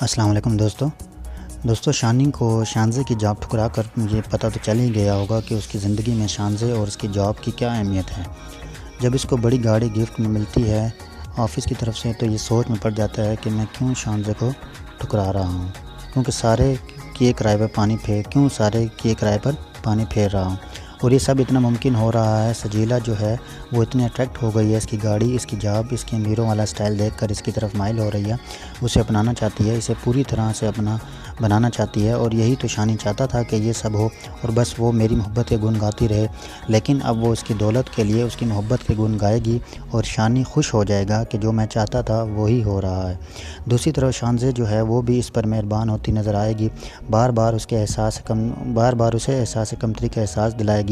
السلام علیکم دوستو شانی کو شانزے کی جاب ٹھکرا کر یہ پتہ تو چل ہی گیا ہوگا کہ اس کی زندگی میں شانزے اور اس کی جاب کی کیا اہمیت ہے۔ جب اس کو بڑی گاڑی گفٹ میں ملتی ہے آفس کی طرف سے تو یہ سوچ میں پڑ جاتا ہے کہ میں کیوں شانزے کو ٹھکرا رہا ہوں، کیونکہ سارے کیے کرائے پر پانی پھیر رہا ہوں، اور یہ سب اتنا ممکن ہو رہا ہے۔ سجیلا جو ہے وہ اتنی اٹریکٹ ہو گئی ہے، اس کی گاڑی، اس کی جاب، اس کے امیروں والا سٹائل دیکھ کر اس کی طرف مائل ہو رہی ہے، اسے اپنانا چاہتی ہے، اسے پوری طرح سے اپنا بنانا چاہتی ہے، اور یہی تو شانی چاہتا تھا کہ یہ سب ہو اور بس وہ میری محبت کے گن گاتی رہے۔ لیکن اب وہ اس کی دولت کے لیے اس کی محبت کے گن گائے گی اور شانی خوش ہو جائے گا کہ جو میں چاہتا تھا وہی ہو رہا ہے۔ دوسری طرف شانزے جو ہے وہ بھی اس پر مہربان ہوتی نظر آئے گی، بار بار اسے احساس کمتری کا احساس دلائے گی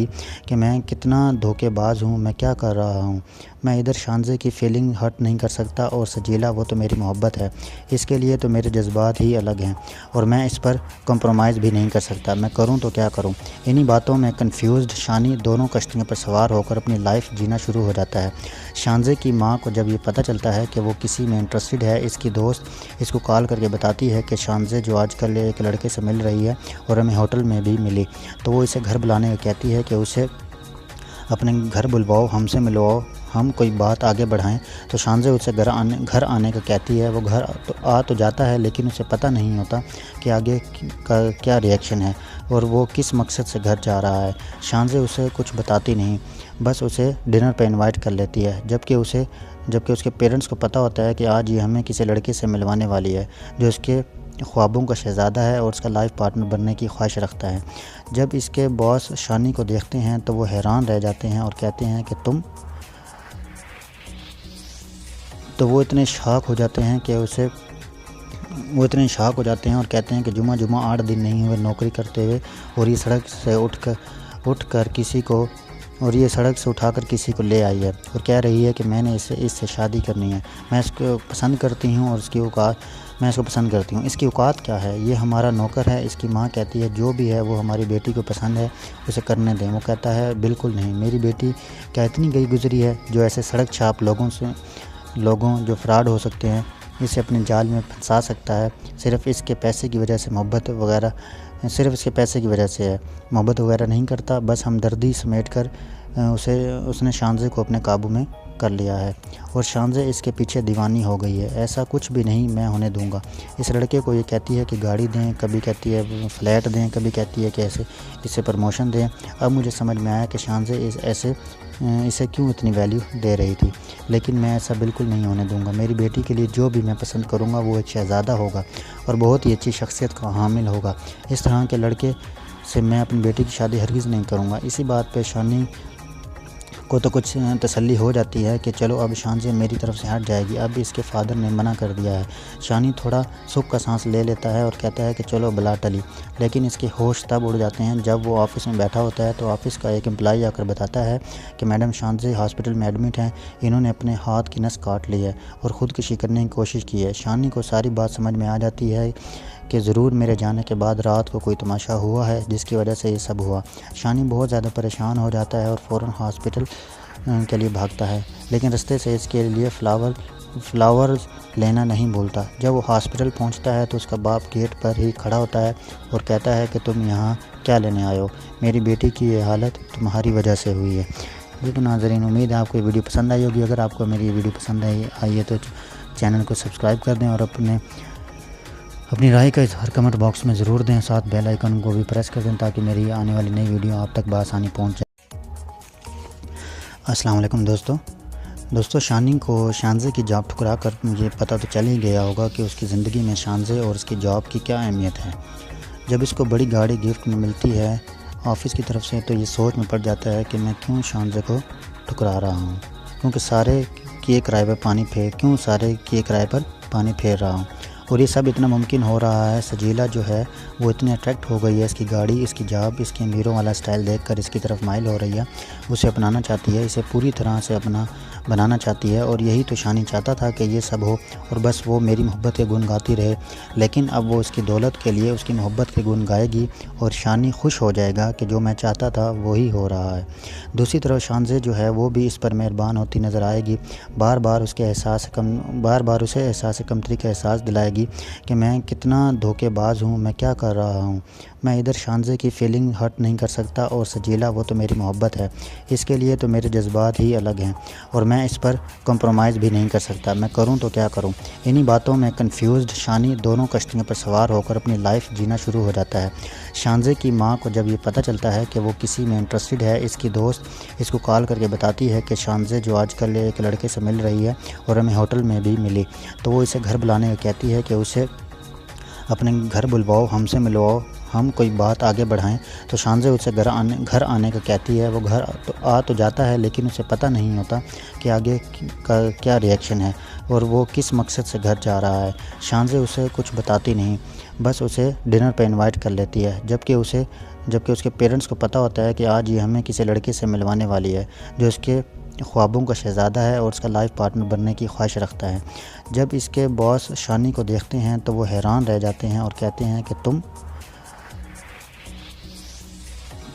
کہ میں کتنا دھوکے باز ہوں، میں کیا کر رہا ہوں، میں ادھر شانزے کی فیلنگ ہرٹ نہیں کر سکتا، اور سجیلا وہ تو میری محبت ہے، اس کے لیے تو میرے جذبات ہی الگ ہیں اور میں اس پر کمپرومائز بھی نہیں کر سکتا، میں کروں تو کیا کروں۔ انہی باتوں میں کنفیوزڈ شانی دونوں کشتیوں پر سوار ہو کر اپنی لائف جینا شروع ہو جاتا ہے۔ شانزے کی ماں کو جب یہ پتہ چلتا ہے کہ وہ کسی میں انٹرسٹڈ ہے، اس کی دوست اس کو کال کر کے بتاتی ہے کہ شانزے جو آج کل ایک لڑکے سے مل رہی ہے اور ہمیں ہوٹل میں بھی ملی، تو وہ اسے گھر بلانے کو کہتی ہے کہ اسے اپنے گھر بلواؤ، ہم سے ملواؤ، ہم کوئی بات آگے بڑھائیں۔ تو شانزے اسے گھر آنے کا کہتی ہے، وہ گھر تو جاتا ہے، لیکن اسے پتہ نہیں ہوتا کہ آگے کا کیا ریئیکشن ہے اور وہ کس مقصد سے گھر جا رہا ہے۔ شانزے اسے کچھ بتاتی نہیں، بس اسے ڈنر پہ انوائٹ کر لیتی ہے، جبکہ اس کے پیرنٹس کو پتہ ہوتا ہے کہ آج یہ ہمیں کسی لڑکے سے ملوانے والی ہے جو اس کے خوابوں کا شہزادہ ہے اور اس کا لائف پارٹنر بننے کی خواہش رکھتا ہے۔ جب اس کے باس شانی کو دیکھتے ہیں تو وہ حیران رہ جاتے ہیں اور کہتے ہیں کہ وہ اتنے شاک ہو جاتے ہیں اور کہتے ہیں کہ جمعہ 8 دن نہیں ہوئے نوکری کرتے ہوئے، اور یہ سڑک سے اٹھا کر کسی کو لے آئی ہے اور کہہ رہی ہے کہ میں نے اس سے شادی کرنی ہے، میں اس کو پسند کرتی ہوں اور اس کی اوقات کیا ہے، یہ ہمارا نوکر ہے۔ اس کی ماں کہتی ہے جو بھی ہے وہ ہماری بیٹی کو پسند ہے، اسے کرنے دیں۔ وہ کہتا ہے بالکل نہیں، میری بیٹی کیا اتنی گئی گزری ہے جو ایسے سڑک چھاپ لوگوں جو فراڈ ہو سکتے ہیں اسے اپنے جال میں پھنسا سکتا ہے، صرف اس کے پیسے کی وجہ سے محبت وغیرہ نہیں کرتا، بس ہمدردی سمیٹ کر اس نے شانزے کو اپنے قابو میں کر لیا ہے اور شانزے اس کے پیچھے دیوانی ہو گئی ہے۔ ایسا کچھ بھی نہیں میں ہونے دوں گا۔ اس لڑکے کو یہ کہتی ہے کہ گاڑی دیں، کبھی کہتی ہے فلیٹ دیں، کبھی کہتی ہے کہ اسے پروموشن دیں۔ اب مجھے سمجھ میں آیا کہ شانزے اسے کیوں اتنی ویلیو دے رہی تھی، لیکن میں ایسا بالکل نہیں ہونے دوں گا۔ میری بیٹی کے لیے جو بھی میں پسند کروں گا وہ ایک شہزادہ ہوگا اور بہت ہی اچھی شخصیت کا حامل ہوگا۔ اس طرح کے لڑکے سے میں اپنی بیٹی کی شادی ہرگز نہیں کروں گا۔ اسی بات پہ شانی کو تو کچھ تسلی ہو جاتی ہے کہ چلو اب شانزے میری طرف سے ہٹ جائے گی، اب اس کے فادر نے منع کر دیا ہے۔ شانی تھوڑا سکھ کا سانس لے لیتا ہے اور کہتا ہے کہ چلو بلا ٹلی، لیکن اس کے ہوش تب اڑ جاتے ہیں جب وہ آفس میں بیٹھا ہوتا ہے تو آفس کا ایک امپلائی آ کر بتاتا ہے کہ میڈم شانزے ہاسپٹل میں ایڈمٹ ہیں، انہوں نے اپنے ہاتھ کی نس کاٹ لی ہے اور خودکشی کرنے کی کوشش کی ہے۔ شانی کو ساری بات سمجھ میں آ جاتی ہے کہ ضرور میرے جانے کے بعد رات کو کوئی تماشا ہوا ہے جس کی وجہ سے یہ سب ہوا۔ شانی بہت زیادہ پریشان ہو جاتا ہے اور فوراً ہاسپٹل کے لیے بھاگتا ہے، لیکن رستے سے اس کے لیے فلاورز لینا نہیں بھولتا۔ جب وہ ہاسپٹل پہنچتا ہے تو اس کا باپ گیٹ پر ہی کھڑا ہوتا ہے اور کہتا ہے کہ تم یہاں کیا لینے آئے ہو، میری بیٹی کی یہ حالت تمہاری وجہ سے ہوئی ہے۔ بالکل ناظرین، امید ہے آپ کو یہ ویڈیو پسند آئی ہوگی۔ اگر آپ کو میری یہ ویڈیو پسند آئی ہے تو چینل کو سبسکرائب کر دیں اور اپنی رائے کا اظہار کمنٹ باکس میں ضرور دیں، ساتھ بیل آئیکن کو بھی پریس کر دیں تاکہ میری آنے والی نئی ویڈیو آپ تک بآسانی پہنچ جائے۔ السلام علیکم دوستو شانی کو شانزے کی جاب ٹھکرا کر یہ پتہ تو چل ہی گیا ہوگا کہ اس کی زندگی میں شانزے اور اس کی جاب کی کیا اہمیت ہے۔ جب اس کو بڑی گاڑی گفٹ میں ملتی ہے آفس کی طرف سے تو یہ سوچ میں پڑ جاتا ہے کہ میں کیوں شانزے کو ٹھکرا رہا ہوں، کیونکہ سارے کیے کرائے پر پانی پھیر رہا ہوں، اور یہ سب اتنا ممکن ہو رہا ہے۔ سجیلا جو ہے وہ اتنی اٹریکٹ ہو گئی ہے، اس کی گاڑی، اس کی جاب، اس کے امیروں والا سٹائل دیکھ کر اس کی طرف مائل ہو رہی ہے، اسے اپنانا چاہتی ہے، اسے پوری طرح سے بنانا چاہتی ہے، اور یہی تو شانی چاہتا تھا کہ یہ سب ہو اور بس وہ میری محبت کے گن گاتی رہے، لیکن اب وہ اس کی دولت کے لیے اس کی محبت کے گن گائے گی اور شانی خوش ہو جائے گا کہ جو میں چاہتا تھا وہی ہو رہا ہے۔ دوسری طرف شانزے جو ہے وہ بھی اس پر مہربان ہوتی نظر آئے گی، بار بار اسے احساس کمتری کا احساس دلائے گی کہ میں کتنا دھوکے باز ہوں، میں کیا کر رہا ہوں، میں ادھر شانزے کی فیلنگ ہرٹ نہیں کر سکتا، اور سجیلا وہ تو میری محبت ہے، اس کے لیے تو میرے جذبات ہی الگ ہیں اور میں اس پر کمپرومائز بھی نہیں کر سکتا، میں کروں تو کیا کروں۔ انہی باتوں میں کنفیوزڈ شانی دونوں کشتیوں پر سوار ہو کر اپنی لائف جینا شروع ہو جاتا ہے۔ شانزے کی ماں کو جب یہ پتہ چلتا ہے کہ وہ کسی میں انٹرسٹڈ ہے، اس کی دوست اس کو کال کر کے بتاتی ہے کہ شانزے جو آج کل ایک لڑکے سے مل رہی ہے اور ہمیں ہوٹل میں بھی ملی، تو وہ اسے گھر بلانے کو کہتی ہے کہ اسے اپنے گھر بلواؤ، ہم سے ملواؤ، ہم کوئی بات آگے بڑھائیں۔ تو شانزے اسے گھر آنے کا کہتی ہے، وہ گھر تو جاتا ہے، لیکن اسے پتہ نہیں ہوتا کہ آگے کا کیا ریئیکشن ہے اور وہ کس مقصد سے گھر جا رہا ہے۔ شانزے اسے کچھ بتاتی نہیں، بس اسے ڈنر پہ انوائٹ کر لیتی ہے، جبکہ اس کے پیرنٹس کو پتہ ہوتا ہے کہ آج یہ ہمیں کسی لڑکے سے ملوانے والی ہے جو اس کے خوابوں کا شہزادہ ہے اور اس کا لائف پارٹنر بننے کی خواہش رکھتا ہے۔ جب اس کے باس شانی کو دیکھتے ہیں تو وہ حیران رہ جاتے ہیں اور کہتے ہیں کہ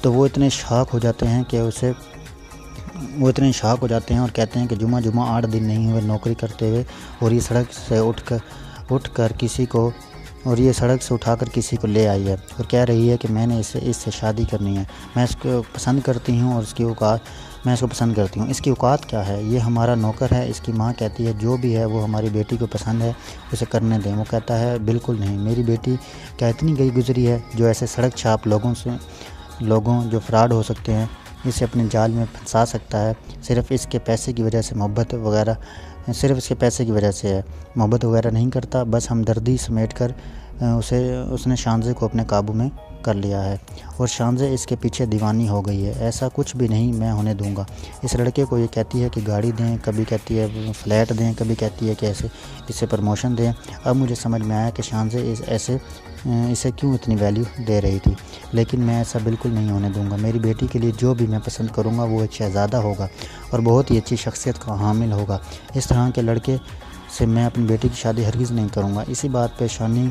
وہ اتنے شاک ہو جاتے ہیں اور کہتے ہیں کہ جمعہ 8 دن نہیں ہوئے نوکری کرتے ہوئے، اور یہ سڑک سے اٹھا کر کسی کو لے آئی ہے اور کہہ رہی ہے کہ میں نے اس سے شادی کرنی ہے، میں اس کو پسند کرتی ہوں اور میں اس کو پسند کرتی ہوں، اس کی اوقات کیا ہے، یہ ہمارا نوکر ہے۔ اس کی ماں کہتی ہے جو بھی ہے وہ ہماری بیٹی کو پسند ہے، اسے کرنے دیں۔ وہ کہتا ہے بالکل نہیں، میری بیٹی کیا اتنی گئی گزری ہے جو ایسے سڑک چھاپ لوگوں جو فراڈ ہو سکتے ہیں اسے اپنے جال میں پھنسا سکتا ہے، صرف اس کے پیسے کی وجہ سے محبت وغیرہ نہیں کرتا، بس ہمدردی سمیٹ کر اس نے شانزے کو اپنے قابو میں کر لیا ہے اور شانزے اس کے پیچھے دیوانی ہو گئی ہے۔ ایسا کچھ بھی نہیں میں ہونے دوں گا۔ اس لڑکے کو یہ کہتی ہے کہ گاڑی دیں، کبھی کہتی ہے فلیٹ دیں، کبھی کہتی ہے کہ اسے پروموشن دیں۔ اب مجھے سمجھ میں آیا کہ شانزے اسے کیوں اتنی ویلیو دے رہی تھی، لیکن میں ایسا بالکل نہیں ہونے دوں گا۔ میری بیٹی کے لیے جو بھی میں پسند کروں گا وہ ایک شہزادہ ہوگا اور بہت ہی اچھی شخصیت کا حامل ہوگا۔ اس طرح کے لڑکے سے میں اپنی بیٹی کی شادی ہرگز نہیں کروں گا۔ اسی بات پہ شانی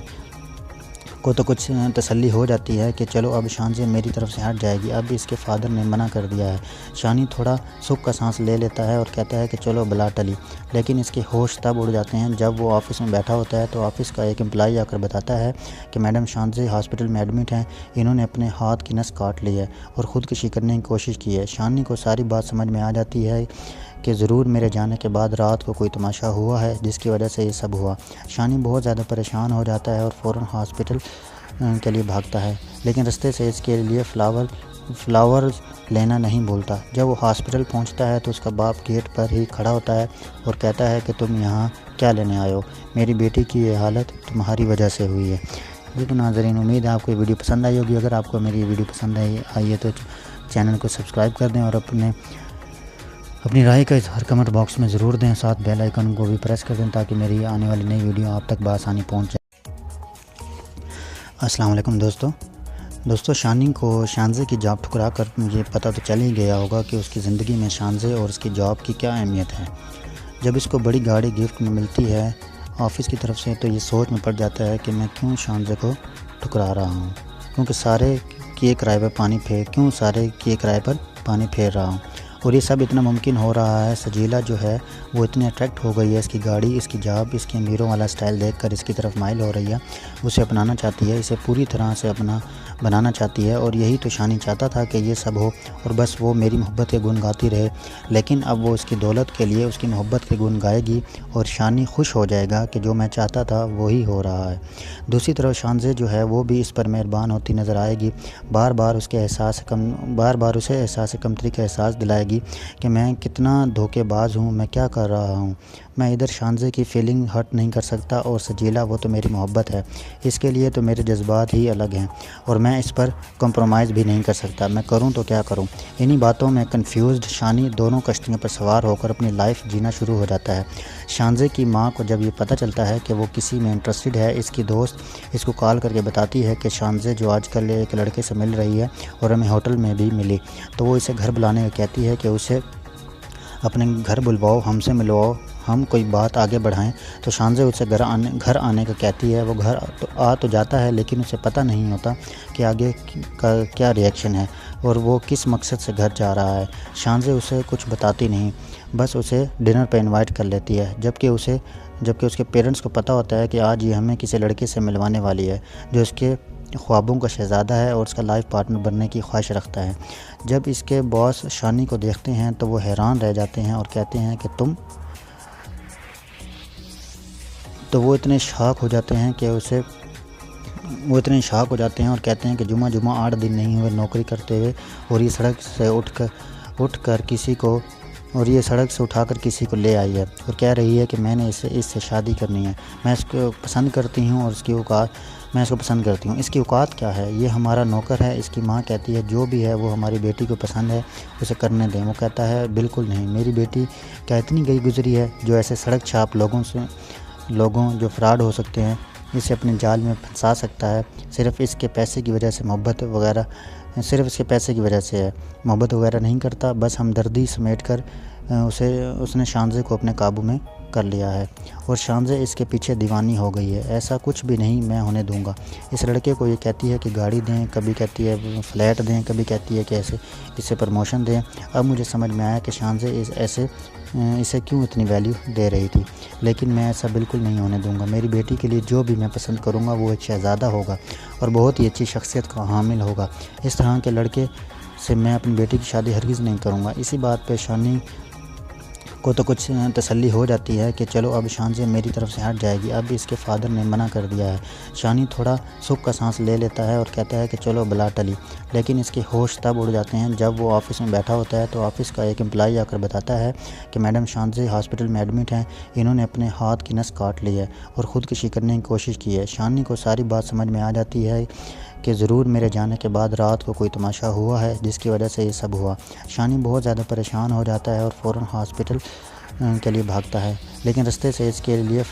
کو تو کچھ تسلی ہو جاتی ہے کہ چلو اب شانزے میری طرف سے ہٹ جائے گی، اب اس کے فادر نے منع کر دیا ہے۔ شانی تھوڑا سکھ کا سانس لے لیتا ہے اور کہتا ہے کہ چلو بلا ٹلی، لیکن اس کے ہوش تب اڑ جاتے ہیں جب وہ آفس میں بیٹھا ہوتا ہے تو آفس کا ایک امپلائی آ کر بتاتا ہے کہ میڈم شانزے ہاسپٹل میں ایڈمٹ ہیں، انہوں نے اپنے ہاتھ کی نس کاٹ لی ہے اور خودکشی کرنے کی کوشش کی ہے۔ شانی کو ساری بات سمجھ میں آ جاتی ہے کہ ضرور میرے جانے کے بعد رات کو کوئی تماشا ہوا ہے جس کی وجہ سے یہ سب ہوا۔ شانی بہت زیادہ پریشان ہو جاتا ہے اور فوراً ہاسپٹل کے لیے بھاگتا ہے، لیکن رستے سے اس کے لیے فلاورز لینا نہیں بھولتا۔ جب وہ ہاسپٹل پہنچتا ہے تو اس کا باپ گیٹ پر ہی کھڑا ہوتا ہے اور کہتا ہے کہ تم یہاں کیا لینے آئے ہو، میری بیٹی کی یہ حالت تمہاری وجہ سے ہوئی ہے۔ لیکن ناظرین، امید ہے آپ کو یہ ویڈیو پسند آئی ہوگی۔ اگر آپ کو میری ویڈیو پسند آئی ہے تو چینل کو سبسکرائب کر دیں اور اپنی رائے کا اظہار کمنٹ باکس میں ضرور دیں، ساتھ بیل آئیکن کو بھی پریس کر دیں تاکہ میری آنے والی نئی ویڈیو آپ تک بآسانی پہنچ جائے۔ السلام علیکم دوستو، شانی کو شانزے کی جاب ٹھکرا کر یہ پتہ تو چل ہی گیا ہوگا کہ اس کی زندگی میں شانزے اور اس کی جاب کی کیا اہمیت ہے۔ جب اس کو بڑی گاڑی گفٹ میں ملتی ہے آفس کی طرف سے تو یہ سوچ میں پڑ جاتا ہے کہ میں کیوں شانزے کو ٹھکرا رہا ہوں، کیونکہ سارے کیے کرائے پر پانی پھیر رہا ہوں، اور یہ سب اتنا ممکن ہو رہا ہے۔ سجیلا جو ہے وہ اتنی اٹریکٹ ہو گئی ہے، اس کی گاڑی، اس کی جاب، اس کے امیروں والا سٹائل دیکھ کر اس کی طرف مائل ہو رہی ہے، اسے اپنانا چاہتی ہے، اسے پوری طرح سے اپنا بنانا چاہتی ہے، اور یہی تو شانی چاہتا تھا کہ یہ سب ہو اور بس وہ میری محبت کے گن گاتی رہے، لیکن اب وہ اس کی دولت کے لیے اس کی محبت کے گن گائے گی اور شانی خوش ہو جائے گا کہ جو میں چاہتا تھا وہی ہو رہا ہے۔ دوسری طرف شانزے جو ہے وہ بھی اس پر مہربان ہوتی نظر آئے گی، بار بار اسے احساس کمتری کا احساس دلائے گی کہ میں کتنا دھوکے باز ہوں، میں کیا کر رہا ہوں، میں ادھر شانزے کی فیلنگ ہرٹ نہیں کر سکتا، اور سجیلا وہ تو میری محبت ہے، اس کے لیے تو میرے جذبات ہی الگ ہیں اور میں اس پر کمپرومائز بھی نہیں کر سکتا، میں کروں تو کیا کروں۔ انہی باتوں میں کنفیوزڈ شانی دونوں کشتیوں پر سوار ہو کر اپنی لائف جینا شروع ہو جاتا ہے۔ شانزے کی ماں کو جب یہ پتہ چلتا ہے کہ وہ کسی میں انٹرسٹڈ ہے، اس کی دوست اس کو کال کر کے بتاتی ہے کہ شانزے جو آج کل ایک لڑکے سے مل رہی ہے اور ہمیں ہوٹل میں بھی ملی، تو وہ اسے گھر بلانے کو کہتی ہے کہ اسے اپنے گھر بلواؤ، ہم سے ملواؤ، ہم کوئی بات آگے بڑھائیں۔ تو شانزے اسے گھر آنے کا کہتی ہے۔ وہ گھر تو جاتا ہے، لیکن اسے پتہ نہیں ہوتا کہ آگے کا کیا ری ایکشن ہے اور وہ کس مقصد سے گھر جا رہا ہے۔ شانزے اسے کچھ بتاتی نہیں، بس اسے ڈنر پہ انوائٹ کر لیتی ہے، جبکہ اس کے پیرنٹس کو پتہ ہوتا ہے کہ آج یہ ہمیں کسی لڑکے سے ملوانے والی ہے جو اس کے خوابوں کا شہزادہ ہے اور اس کا لائف پارٹنر بننے کی خواہش رکھتا ہے۔ جب اس کے باس شانی کو دیکھتے ہیں تو وہ حیران رہ جاتے ہیں اور کہتے ہیں کہ وہ اتنے شاک ہو جاتے ہیں اور کہتے ہیں کہ جمعہ 8 دن نہیں ہوئے نوکری کرتے ہوئے، اور یہ سڑک سے اٹھا کر کسی کو لے آئی ہے اور کہہ رہی ہے کہ میں نے اس سے شادی کرنی ہے، میں اس کو پسند کرتی ہوں اور میں اس کو پسند کرتی ہوں۔ اس کی اوقات کیا ہے؟ یہ ہمارا نوکر ہے۔ اس کی ماں کہتی ہے جو بھی ہے وہ ہماری بیٹی کو پسند ہے، اسے کرنے دیں۔ وہ کہتا ہے بالکل نہیں، میری بیٹی کیا اتنی گئی گزری ہے جو ایسے سڑک چھاپ لوگوں جو فراڈ ہو سکتے ہیں اسے اپنے جال میں پھنسا سکتا ہے؟ صرف اس کے پیسے کی وجہ سے محبت وغیرہ نہیں کرتا، بس ہمدردی سمیٹ کر اس نے شانزے کو اپنے قابو میں کر لیا ہے اور شانزے اس کے پیچھے دیوانی ہو گئی ہے۔ ایسا کچھ بھی نہیں میں ہونے دوں گا۔ اس لڑکے کو یہ کہتی ہے کہ گاڑی دیں، کبھی کہتی ہے فلیٹ دیں، کبھی کہتی ہے کہ اسے پروموشن دیں۔ اب مجھے سمجھ میں آیا کہ شانزے اسے کیوں اتنی ویلیو دے رہی تھی، لیکن میں ایسا بالکل نہیں ہونے دوں گا۔ میری بیٹی کے لیے جو بھی میں پسند کروں گا وہ ایک شہزادہ ہوگا اور بہت ہی اچھی شخصیت کا حامل ہوگا۔ اس طرح کے لڑکے سے میں اپنی بیٹی کی شادی ہرگز نہیں کروں گا۔ اسی بات پہ شانی کو تو کچھ تسلی ہو جاتی ہے کہ چلو اب شانزے میری طرف سے ہٹ جائے گی، اب اس کے فادر نے منع کر دیا ہے۔ شانی تھوڑا سکھ کا سانس لے لیتا ہے اور کہتا ہے کہ چلو بلا ٹلی، لیکن اس کے ہوش تب اڑ جاتے ہیں جب وہ آفس میں بیٹھا ہوتا ہے تو آفس کا ایک امپلائی آ کر بتاتا ہے کہ میڈم شانزے ہاسپٹل میں ایڈمٹ ہیں، انہوں نے اپنے ہاتھ کی نس کاٹ لی ہے اور خودکشی کرنے کی کوشش کی ہے۔ شانی کو ساری بات سمجھ میں آ جاتی ہے کہ ضرور میرے جانے کے بعد رات کو کوئی تماشا ہوا ہے جس کی وجہ سے یہ سب ہوا۔ شانی بہت زیادہ پریشان ہو جاتا ہے اور فوراً ہاسپٹل کے لیے بھاگتا ہے، لیکن رستے سے اس کے لیے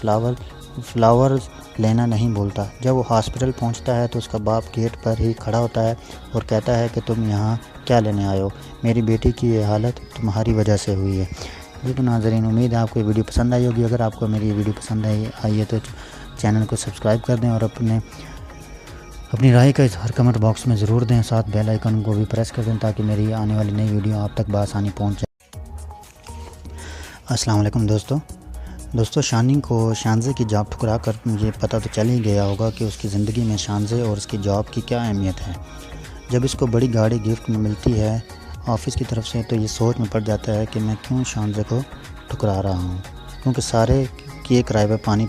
فلاورز لینا نہیں بھولتا۔ جب وہ ہاسپٹل پہنچتا ہے تو اس کا باپ گیٹ پر ہی کھڑا ہوتا ہے اور کہتا ہے کہ تم یہاں کیا لینے آئے ہو؟ میری بیٹی کی یہ حالت تمہاری وجہ سے ہوئی ہے۔ لیکن ناظرین، امید ہے آپ کو یہ ویڈیو پسند آئی ہوگی۔ اگر آپ کو میری یہ ویڈیو پسند آئی ہے تو چینل کو سبسکرائب کر دیں اور اپنی رائے کا اظہار کمنٹ باکس میں ضرور دیں، ساتھ بیل آئیکن کو بھی پریس کر دیں تاکہ میری آنے والی نئی ویڈیو آپ تک بآسانی پہنچ جائے۔ السلام علیکم دوستو، شانزے کی جاب ٹھکرا کر یہ پتہ تو چل ہی گیا ہوگا کہ اس کی زندگی میں شانزے اور اس کی جاب کی کیا اہمیت ہے۔ جب اس کو بڑی گاڑی گفٹ میں ملتی ہے آفس کی طرف سے تو یہ سوچ میں پڑ جاتا ہے کہ میں کیوں شانزے کو ٹھکرا رہا ہوں، کیونکہ سارے کیے کرائے پر پانی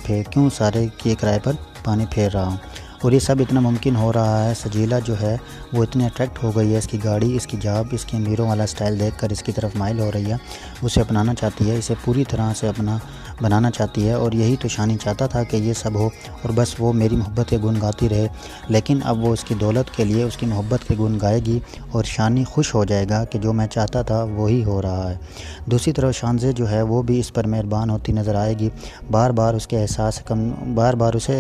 پھیر رہا ہوں، اور یہ سب اتنا ممکن ہو رہا ہے۔ سجیلا جو ہے وہ اتنی اٹریکٹ ہو گئی ہے، اس کی گاڑی، اس کی جاب، اس کے امیروں والا سٹائل دیکھ کر اس کی طرف مائل ہو رہی ہے، اسے اپنانا چاہتی ہے، اسے پوری طرح سے اپنا بنانا چاہتی ہے، اور یہی تو شانی چاہتا تھا کہ یہ سب ہو اور بس وہ میری محبت کے گن گاتی رہے۔ لیکن اب وہ اس کی دولت کے لیے اس کی محبت کے گن گائے گی اور شانی خوش ہو جائے گا کہ جو میں چاہتا تھا وہی ہو رہا ہے۔ دوسری طرف شانزے جو ہے وہ بھی اس پر مہربان ہوتی نظر آئے گی، بار بار اسے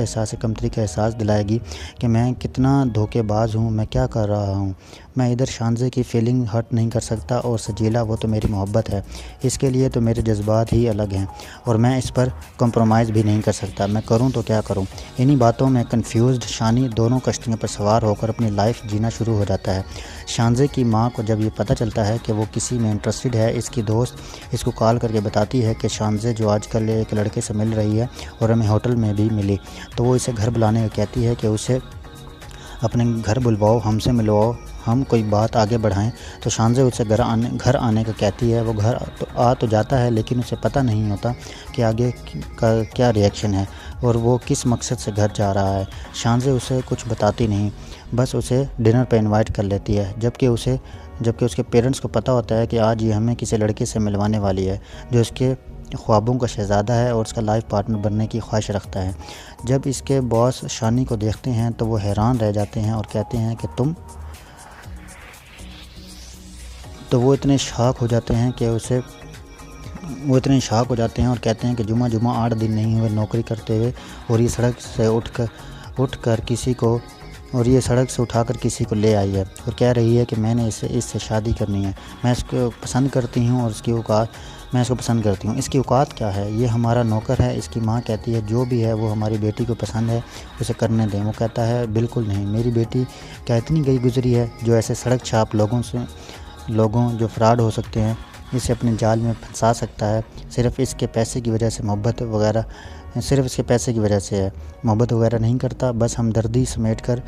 احساس کمتری کا احساس دلائے گی کہ میں کتنا دھوکے باز ہوں، میں کیا کر رہا ہوں، میں ادھر شانزے کی فیلنگ ہرٹ نہیں کر سکتا، اور سجیلا وہ تو میری محبت ہے، اس کے لیے تو میرے جذبات ہی الگ ہیں اور میں اس پر کمپرومائز بھی نہیں کر سکتا، میں کروں تو کیا کروں۔ انہی باتوں میں کنفیوزڈ شانی دونوں کشتیوں پر سوار ہو کر اپنی لائف جینا شروع ہو جاتا ہے۔ شانزے کی ماں کو جب یہ پتہ چلتا ہے کہ وہ کسی میں انٹرسٹڈ ہے، اس کی دوست اس کو کال کر کے بتاتی ہے کہ شانزے جو آج کل ایک لڑکے سے مل رہی ہے اور ہمیں ہوٹل میں بھی ملی، تو وہ اسے گھر بلانے کو کہتی ہے کہ اسے اپنے گھر بلواؤ، ہم سے ملواؤ، ہم کوئی بات آگے بڑھائیں۔ تو شانزے اسے گھر آنے کا کہتی ہے۔ وہ گھر تو جاتا ہے، لیکن اسے پتہ نہیں ہوتا کہ آگے کا کیا ری ایکشن ہے اور وہ کس مقصد سے گھر جا رہا ہے۔ شانزے اسے کچھ بتاتی نہیں، بس اسے ڈنر پہ انوائٹ کر لیتی ہے، جبکہ اس کے پیرنٹس کو پتہ ہوتا ہے کہ آج یہ ہمیں کسی لڑکے سے ملوانے والی ہے جو اس کے خوابوں کا شہزادہ ہے اور اس کا لائف پارٹنر بننے کی خواہش رکھتا ہے۔ جب اس کے باس شانی کو دیکھتے ہیں تو وہ حیران رہ جاتے ہیں اور کہتے ہیں کہ وہ اتنے شاک ہو جاتے ہیں اور کہتے ہیں کہ جمعہ 8 دن نہیں ہوئے نوکری کرتے ہوئے، اور یہ سڑک سے اٹھا کر کسی کو لے آئی ہے اور کہہ رہی ہے کہ میں نے اس سے شادی کرنی ہے، میں اس کو پسند کرتی ہوں اور میں اس کو پسند کرتی ہوں، اس کی اوقات کیا ہے، یہ ہمارا نوکر ہے۔ اس کی ماں کہتی ہے جو بھی ہے وہ ہماری بیٹی کو پسند ہے، اسے کرنے دیں۔ وہ کہتا ہے بالکل نہیں، میری بیٹی کیا اتنی گئی گزری ہے جو ایسے سڑک چھاپ لوگوں جو فراڈ ہو سکتے ہیں اسے اپنے جال میں پھنسا سکتا ہے، صرف اس کے پیسے کی وجہ سے محبت وغیرہ نہیں کرتا، بس ہمدردی سمیٹ کر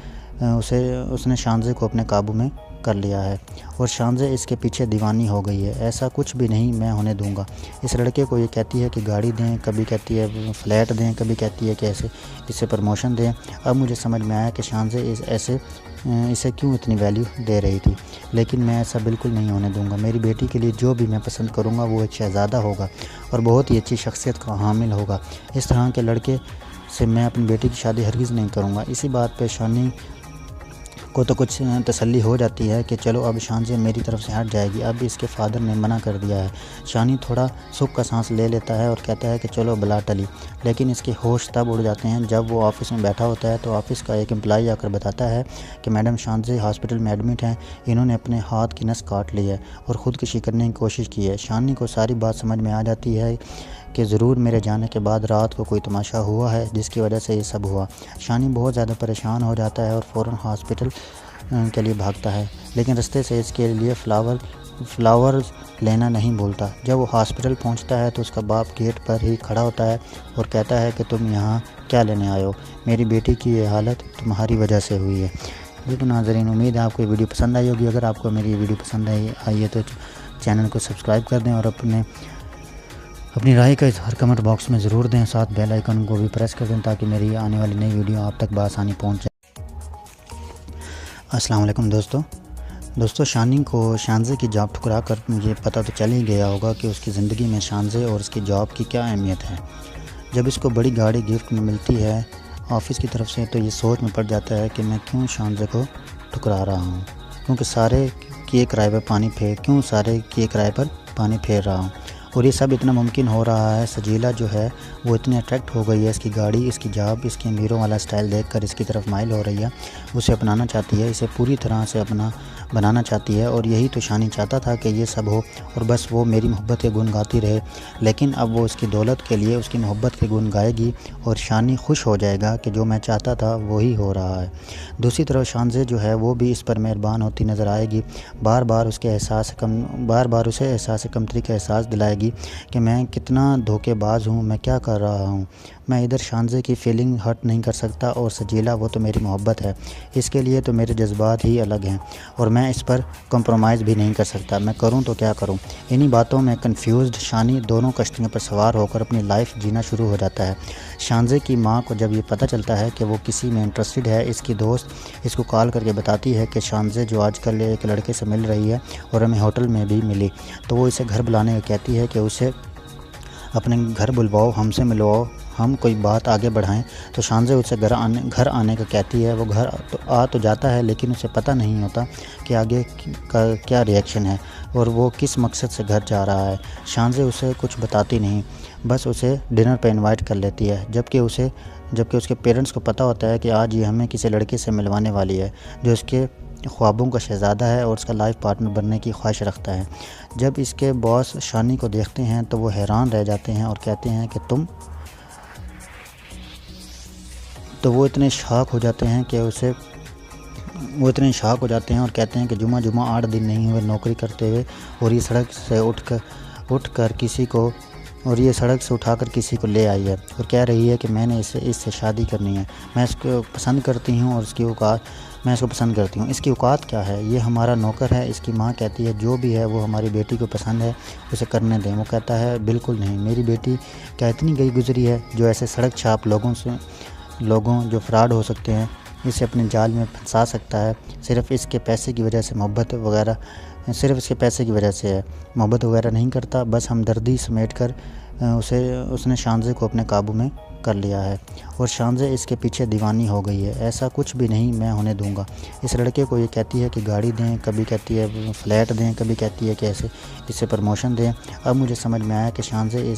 اس نے شانزے کو اپنے قابو میں کر لیا ہے اور شانزے اس کے پیچھے دیوانی ہو گئی ہے۔ ایسا کچھ بھی نہیں میں ہونے دوں گا۔ اس لڑکے کو یہ کہتی ہے کہ گاڑی دیں، کبھی کہتی ہے فلیٹ دیں، کبھی کہتی ہے کہ اسے پروموشن دیں۔ اب مجھے سمجھ میں آیا کہ شانزے اسے کیوں اتنی ویلیو دے رہی تھی، لیکن میں ایسا بالکل نہیں ہونے دوں گا۔ میری بیٹی کے لیے جو بھی میں پسند کروں گا وہ ایک شہزادہ ہوگا اور بہت ہی اچھی شخصیت کا حامل ہوگا۔ اس طرح کے لڑکے سے میں اپنی بیٹی کی شادی ہرگز نہیں کروں گا۔ اسی بات پہ شانی کو تو کچھ تسلی ہو جاتی ہے کہ چلو اب شانزے میری طرف سے ہٹ جائے گی، اب اس کے فادر نے منع کر دیا ہے۔ شانی تھوڑا سکھ کا سانس لے لیتا ہے اور کہتا ہے کہ چلو بلا ٹلی، لیکن اس کے ہوش تب اڑ جاتے ہیں جب وہ آفس میں بیٹھا ہوتا ہے تو آفس کا ایک امپلائی آ کر بتاتا ہے کہ میڈم شانزے ہاسپٹل میں ایڈمٹ ہیں، انہوں نے اپنے ہاتھ کی نس کاٹ لی ہے اور خودکشی کرنے کی کوشش کی ہے۔ شانی کو ساری بات سمجھ میں آ جاتی ہے کہ ضرور میرے جانے کے بعد رات کو کوئی تماشا ہوا ہے جس کی وجہ سے یہ سب ہوا۔ شانی بہت زیادہ پریشان ہو جاتا ہے اور فوراً ہاسپٹل کے لیے بھاگتا ہے، لیکن رستے سے اس کے لیے فلاورز لینا نہیں بھولتا۔ جب وہ ہاسپٹل پہنچتا ہے تو اس کا باپ گیٹ پر ہی کھڑا ہوتا ہے اور کہتا ہے کہ تم یہاں کیا لینے آئے ہو؟ میری بیٹی کی یہ حالت تمہاری وجہ سے ہوئی ہے۔ بالکل ناظرین، امید ہے آپ کو یہ ویڈیو پسند آئی ہوگی۔ اگر آپ کو میری یہ ویڈیو پسند آئی ہے تو چینل کو سبسکرائب کر دیں اور اپنی رائے کا اظہار کمنٹ باکس میں ضرور دیں، ساتھ بیل آئیکن کو بھی پریس کر دیں تاکہ میری آنے والی نئی ویڈیو آپ تک بآسانی پہنچ جائے۔ السلام علیکم دوستو، شانی کو شانزے کی جاب ٹھکرا کر یہ پتہ تو چل ہی گیا ہوگا کہ اس کی زندگی میں شانزے اور اس کی جاب کی کیا اہمیت ہے۔ جب اس کو بڑی گاڑی گفٹ میں ملتی ہے آفس کی طرف سے تو یہ سوچ میں پڑ جاتا ہے کہ میں کیوں شانزے کو ٹھکرا رہا ہوں، کیونکہ سارے کیے کرائے پر پانی پھیر رہا ہوں، اور یہ سب اتنا ممکن ہو رہا ہے۔ سجیلا جو ہے وہ اتنی اٹریکٹ ہو گئی ہے، اس کی گاڑی، اس کی جاب، اس کے امیروں والا سٹائل دیکھ کر اس کی طرف مائل ہو رہی ہے، اسے اپنانا چاہتی ہے، اسے پوری طرح سے اپنا بنانا چاہتی ہے، اور یہی تو شانی چاہتا تھا کہ یہ سب ہو اور بس وہ میری محبت کے گن گاتی رہے۔ لیکن اب وہ اس کی دولت کے لیے اس کی محبت کے گن گائے گی اور شانی خوش ہو جائے گا کہ جو میں چاہتا تھا وہی ہو رہا ہے۔ دوسری طرف شانزے جو ہے وہ بھی اس پر مہربان ہوتی نظر آئے گی، بار بار اسے احساس کمتری کا احساس دلائے گی کہ میں کتنا دھوکے باز ہوں، میں کیا کر رہا ہوں، میں ادھر شانزے کی فیلنگ ہرٹ نہیں کر سکتا، اور سجیلا وہ تو میری محبت ہے، اس کے لیے تو میرے جذبات ہی الگ ہیں اور میں اس پر کمپرومائز بھی نہیں کر سکتا، میں کروں تو کیا کروں۔ انہی باتوں میں کنفیوزڈ شانی دونوں کشتیوں پر سوار ہو کر اپنی لائف جینا شروع ہو جاتا ہے۔ شانزے کی ماں کو جب یہ پتہ چلتا ہے کہ وہ کسی میں انٹرسٹڈ ہے، اس کی دوست اس کو کال کر کے بتاتی ہے کہ شانزے جو آج کل ایک لڑکے سے مل رہی ہے اور ہمیں ہوٹل میں بھی ملی، تو وہ اسے گھر بلانے کو کہتی ہے کہ اسے اپنے گھر بلواؤ، ہم سے ملواؤ، ہم کوئی بات آگے بڑھائیں۔ تو شانزے اسے گھر آنے کا کہتی ہے۔ وہ گھر تو جاتا ہے، لیکن اسے پتہ نہیں ہوتا کہ آگے کا کیا ریئیکشن ہے اور وہ کس مقصد سے گھر جا رہا ہے۔ شانزے اسے کچھ بتاتی نہیں، بس اسے ڈنر پہ انوائٹ کر لیتی ہے، جبکہ اس کے پیرنٹس کو پتہ ہوتا ہے کہ آج یہ ہمیں کسی لڑکے سے ملوانے والی ہے جو اس کے خوابوں کا شہزادہ ہے اور اس کا لائف پارٹنر بننے کی خواہش رکھتا ہے۔ جب اس کے باس شانی کو دیکھتے ہیں تو وہ حیران رہ جاتے ہیں اور کہتے ہیں کہ وہ اتنے شاک ہو جاتے ہیں اور کہتے ہیں کہ جمعہ 8 دن نہیں ہوئے نوکری کرتے ہوئے اور یہ سڑک سے اٹھا کر کسی کو لے آئی ہے اور کہہ رہی ہے کہ میں نے اس سے شادی کرنی ہے، میں اس کو پسند کرتی ہوں اور اس کی اوقات کیا ہے، یہ ہمارا نوکر ہے۔ اس کی ماں کہتی ہے جو بھی ہے وہ ہماری بیٹی کو پسند ہے، اسے کرنے دیں۔ وہ کہتا ہے بالکل نہیں، میری بیٹی کیا اتنی گئی گزری ہے جو ایسے سڑک چھاپ لوگوں جو فراڈ ہو سکتے ہیں اسے اپنے جال میں پھنسا سکتا ہے، صرف اس کے پیسے کی وجہ سے محبت وغیرہ نہیں کرتا، بس ہمدردی سمیٹ کر اس نے شانزے کو اپنے قابو میں کر لیا ہے اور شانزے اس کے پیچھے دیوانی ہو گئی ہے۔ ایسا کچھ بھی نہیں میں ہونے دوں گا۔ اس لڑکے کو یہ کہتی ہے کہ گاڑی دیں، کبھی کہتی ہے فلیٹ دیں، کبھی کہتی ہے کہ اسے پروموشن دیں۔ اب مجھے سمجھ میں آیا کہ شانزے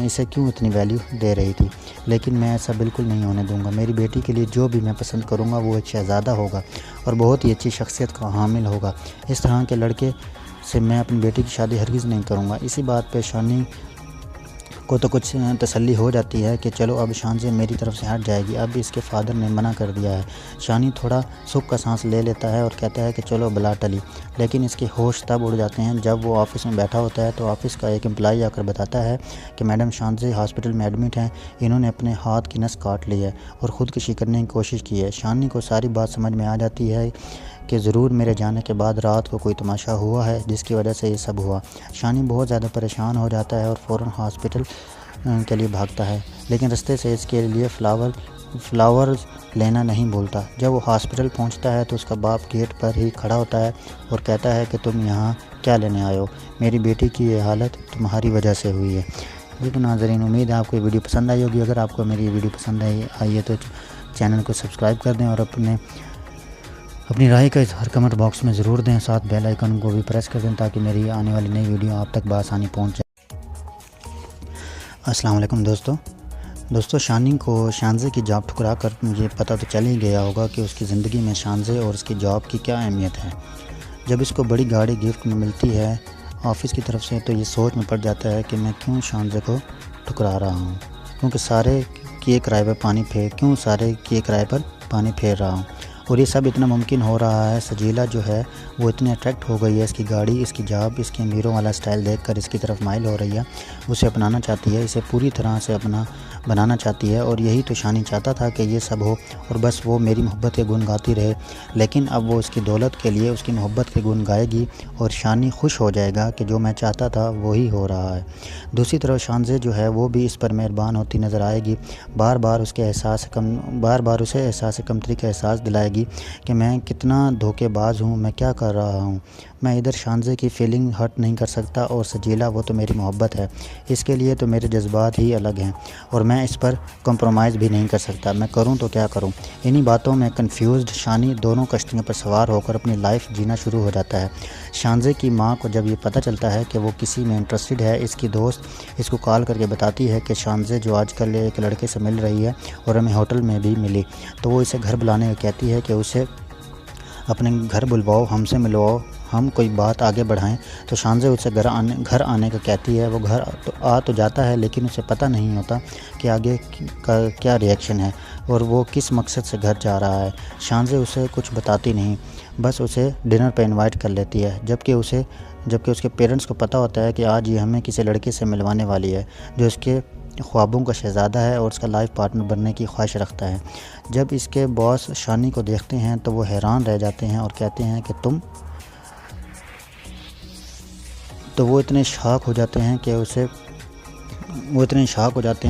اسے کیوں اتنی ویلیو دے رہی تھی، لیکن میں ایسا بالکل نہیں ہونے دوں گا۔ میری بیٹی کے لیے جو بھی میں پسند کروں گا وہ ایک شہزادہ ہوگا اور بہت ہی اچھی شخصیت کا حامل ہوگا۔ اس طرح کے لڑکے سے میں اپنی بیٹی کی شادی ہرگز نہیں کروں گا۔ اسی بات پہ شانی کو تو کچھ تسلی ہو جاتی ہے کہ چلو اب شانزے میری طرف سے ہٹ جائے گی، اب اس کے فادر نے منع کر دیا ہے۔ شانی تھوڑا سکھ کا سانس لے لیتا ہے اور کہتا ہے کہ چلو بلا ٹلی، لیکن اس کے ہوش تب اڑ جاتے ہیں جب وہ آفس میں بیٹھا ہوتا ہے تو آفس کا ایک امپلائی آ کر بتاتا ہے کہ میڈم شانزے ہاسپٹل میں ایڈمٹ ہیں، انہوں نے اپنے ہاتھ کی نس کاٹ لی ہے اور خودکشی کرنے کی کوشش کی ہے۔ شانی کو ساری بات سمجھ میں آ جاتی ہے کہ ضرور میرے جانے کے بعد رات کو کوئی تماشا ہوا ہے جس کی وجہ سے یہ سب ہوا۔ شانی بہت زیادہ پریشان ہو جاتا ہے اور فوراً ہاسپٹل کے لیے بھاگتا ہے، لیکن رستے سے اس کے لیے فلاورز لینا نہیں بھولتا۔ جب وہ ہاسپٹل پہنچتا ہے تو اس کا باپ گیٹ پر ہی کھڑا ہوتا ہے اور کہتا ہے کہ تم یہاں کیا لینے آئے ہو؟ میری بیٹی کی یہ حالت تمہاری وجہ سے ہوئی ہے۔ لیکن ناظرین، امید ہے آپ کو یہ ویڈیو پسند آئی ہوگی۔ اگر آپ کو میری یہ ویڈیو پسند آئی ہے تو چینل کو سبسکرائب کر دیں اور اپنی رائے کا اظہار کمنٹ باکس میں ضرور دیں، ساتھ بیل آئیکن کو بھی پریس کر دیں تاکہ میری آنے والی نئی ویڈیو آپ تک بآسانی پہنچ جائے۔ السلام علیکم دوستو، شانی کو شانزے کی جاب ٹھکرا کر یہ پتہ تو چل ہی گیا ہوگا کہ اس کی زندگی میں شانزے اور اس کی جاب کی کیا اہمیت ہے۔ جب اس کو بڑی گاڑی گفٹ میں ملتی ہے آفس کی طرف سے تو یہ سوچ میں پڑ جاتا ہے کہ میں کیوں شانزے کو ٹھکرا رہا ہوں، کیونکہ سارے کیے کرائے پر پانی پھیر رہا ہوں، اور یہ سب اتنا ممکن ہو رہا ہے۔ سجیلا جو ہے وہ اتنی اٹریکٹ ہو گئی ہے، اس کی گاڑی، اس کی جاب، اس کے امیروں والا سٹائل دیکھ کر اس کی طرف مائل ہو رہی ہے، اسے اپنانا چاہتی ہے، اسے پوری طرح سے اپنا بنانا چاہتی ہے، اور یہی تو شانی چاہتا تھا کہ یہ سب ہو اور بس وہ میری محبت کے گن گاتی رہے۔ لیکن اب وہ اس کی دولت کے لیے اس کی محبت کے گن گائے گی اور شانی خوش ہو جائے گا کہ جو میں چاہتا تھا وہی ہو رہا ہے۔ دوسری طرف شانزے جو ہے وہ بھی اس پر مہربان ہوتی نظر آئے گی، بار بار اسے احساس کمتری کا احساس دلائے گی کہ میں کتنا دھوکے باز ہوں، میں کیا کر رہا ہوں، میں ادھر شانزے کی فیلنگ ہرٹ نہیں کر سکتا، اور سجیلا وہ تو میری محبت ہے، اس کے لیے تو میرے جذبات ہی الگ ہیں اور میں اس پر کمپرومائز بھی نہیں کر سکتا، میں کروں تو کیا کروں۔ انہی باتوں میں کنفیوزڈ شانی دونوں کشتیوں پر سوار ہو کر اپنی لائف جینا شروع ہو جاتا ہے۔ شانزے کی ماں کو جب یہ پتہ چلتا ہے کہ وہ کسی میں انٹرسٹڈ ہے، اس کی دوست اس کو کال کر کے بتاتی ہے کہ شانزے جو آج کل ایک لڑکے سے مل رہی ہے اور ہمیں ہوٹل میں بھی ملی، تو وہ اسے گھر بلانے کو کہتی ہے کہ اسے اپنے گھر بلواؤ، ہم سے ملواؤ، ہم کوئی بات آگے بڑھائیں۔ تو شانزے اسے گھر آنے کا کہتی ہے، وہ گھر تو جاتا ہے، لیکن اسے پتہ نہیں ہوتا کہ آگے کا کیا ریئیکشن ہے اور وہ کس مقصد سے گھر جا رہا ہے۔ شانزے اسے کچھ بتاتی نہیں، بس اسے ڈنر پہ انوائٹ کر لیتی ہے، جبکہ اس کے پیرنٹس کو پتہ ہوتا ہے کہ آج یہ ہمیں کسی لڑکے سے ملوانے والی ہے جو اس کے خوابوں کا شہزادہ ہے اور اس کا لائف پارٹنر بننے کی خواہش رکھتا ہے۔ جب اس کے باس شانی کو دیکھتے ہیں تو وہ حیران رہ جاتے ہیں اور کہتے ہیں کہ وہ اتنے شاک ہو جاتے ہیں